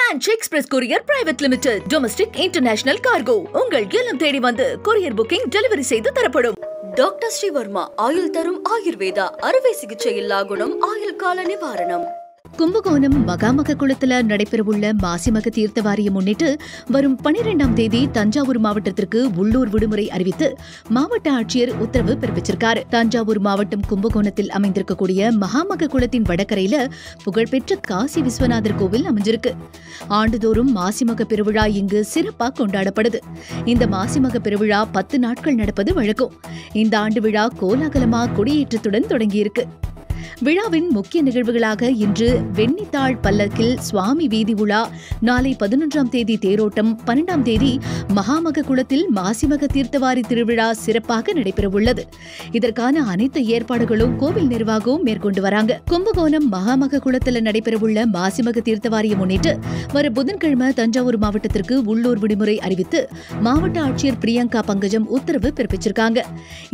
French Express Courier Private Limited. Domestic International Cargo. உங்கள் இல்லம் தேடி வந்து courier booking delivery செய்து தரப்படும். டாக்டர் ஸ்ரீவர்மா ஆயுள் தரும் ஆயுர்வேதா அறுவை சிகிச்சை இல்லா குணம் ஆயுள் கால நிவாரணம். கும்பகோணம் மகாமக குளத்துல நடைபெறவுள்ள மாசிமக தீர்த்த வாரியம் முன்னிட்டு வரும் 12ஆம் தேதி தஞ்சாவூர் மாவட்டத்திற்கு உள்ளூர் விடுமுறை அறிவித்து மாவட்ட ஆட்சியர் உத்தரவு பிறப்பிச்சிருக்காரு. தஞ்சாவூர் மாவட்டம் கும்பகோணத்தில் அமைந்திருக்கக்கூடிய மகாமக குளத்தின் வடகரையில புகழ்பெற்ற காசி விஸ்வநாதர் கோவில் அமைஞ்சிருக்கு. ஆண்டுதோறும் மாசிமக பெருவிழா இங்கு சிறப்பாக கொண்டாடப்படுது. இந்த மாசிமக பெருவிழா 10 நாட்கள் நடப்பது வழக்கம். இந்த ஆண்டு விழா கோலாகலமா கொடியேற்றத்துடன் தொடங்கியிருக்கு. விழாவின் முக்கிய நிகழ்வுகளாக இன்று வெண்ணித்தாள் பல்லக்கில் சுவாமி வீதி உலா, நாளை 11ஆம் தேதி தேரோட்டம், 12ஆம் தேதி மகாமக குளத்தில் மாசிமக தீர்த்தவாரி திருவிழா சிறப்பாக நடைபெறவுள்ளது. இதற்கான அனைத்து ஏற்பாடுகளும் கோவில் நிர்வாகமும் மேற்கொண்டு வராங்க. கும்பகோணம் மகாமக குளத்தில் நடைபெறவுள்ள மாசிமக தீர்த்தவாரியை முன்னிட்டு வரும் புதன்கிழமை தஞ்சாவூர் மாவட்டத்திற்கு உள்ளூர் விடுமுறை அறிவித்து மாவட்ட ஆட்சியர் பிரியங்கா பங்கஜம் உத்தரவு பிறப்பிச்சிருக்காங்க.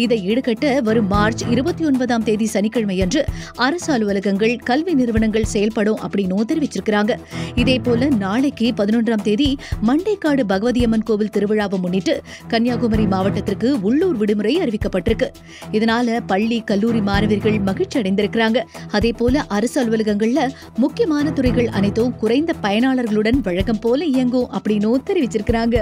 இதை ஈடுகட்ட வரும் மார்ச் 29ஆம் தேதி சனிக்கிழமையன்று அரசு அலுவலகங்கள், கல்வி நிறுவனங்கள் செயல்படும் அப்படின்னு தெரிவிச்சிருக்காங்க. இதேபோல நாளைக்கு 11ஆம் தேதி மண்டைக்காடு பகவதியம்மன் கோவில் திருவிழாவை முன்னிட்டு கன்னியாகுமரி மாவட்டத்திற்கு உள்ளூர் விடுமுறை அறிவிக்கப்பட்டிருக்கு. இதனால பள்ளி, கல்லூரி மாணவர்கள் மகிழ்ச்சி அடைந்திருக்கிறாங்க. அதேபோல அரசு அலுவலகங்கள்ல முக்கியமான துறைகள் அனைத்தும் குறைந்த பயனாளர்களுடன் வழக்கம் போல இயங்கும் அப்படின்னு தெரிவிச்சிருக்காங்க.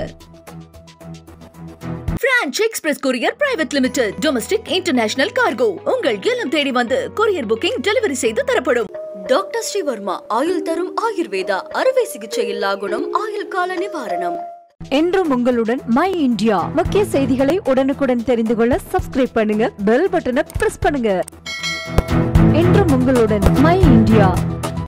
French Express Courier Private Limited. Domestic International Cargo. உங்கள் இல்லம் தேடி வந்து courier booking delivery செய்து தரப்படும். டாக்டர் ஸ்ரீவர்மா ஆயுள் தரும் ஆயுர்வேதா அறுவை சிகிச்சை இல்லா குணம் ஆயுள் கால நிவாரணம். என்றும் உங்களுடன் மை இந்தியா. முக்கிய செய்திகளை உடனுக்குடன் தெரிந்து கொள்ள சப்ஸ்கிரைப் பண்ணுங்க, பெல் பட்டனை பிரஸ் பண்ணுங்க. என்றும் உங்களுடன் மை இந்தியா.